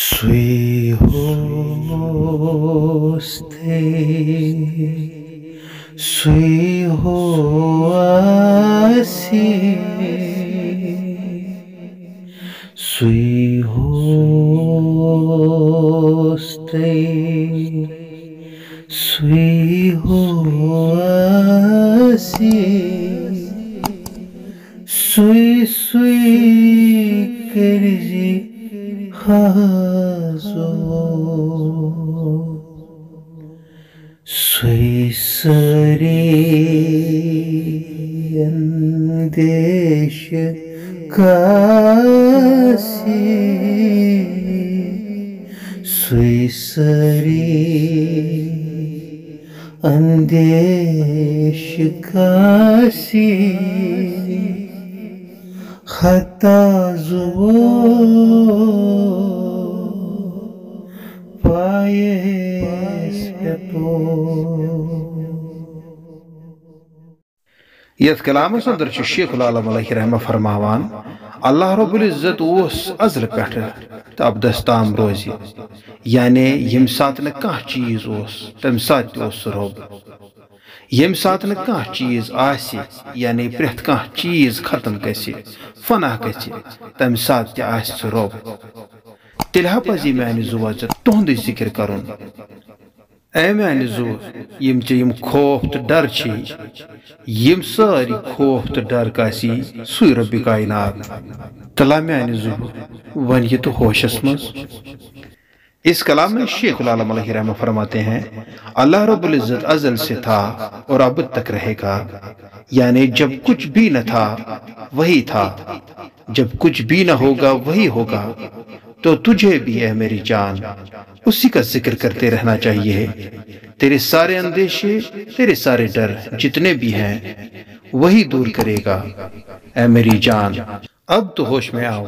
سوی ہوستے سوی ہو آسی سوی ہوستے سوی ہو آسی سوی سوی کرزی خازو سوی سری اندیش کاسی سوی سری اندیش کاسی خطا زو پایس پتو یت کلامس اندر شیخ العالم علیہ رحمہ فرماوان اللہ رب العزت اس ازل پٹھ تو ابدس تام روزی یعنی یم سات کھانا چیز تم سات رب یم سات کھانا چیز آسی یعنی پریت کھانا چیز ختم گژھِ فنا گژھِ تم سات سہ رب تیلہ پزی میانہ زُو تہند ذکر کرن اے میانہ زُو یم یم خوف تو ڈر چھی یم ساری خوف تو ڈر کاسی سوی رب کائنات تلا میانہ زُو ون یہ تو ہوشس مز اس کلام میں شیخ العالم علیہ رحمہ فرماتے ہیں اللہ رب العزت ازل سے تھا اور اب تک رہے گا، یعنی جب کچھ بھی نہ تھا وہی تھا، جب کچھ بھی نہ ہوگا وہی ہوگا، تو تجھے بھی ہے میری جان اسی کا ذکر کرتے رہنا چاہیے۔ تیرے سارے اندیشے تیرے سارے ڈر جتنے بھی ہیں وہی دور کرے گا اے میری جان، اب تو ہوش میں آؤ۔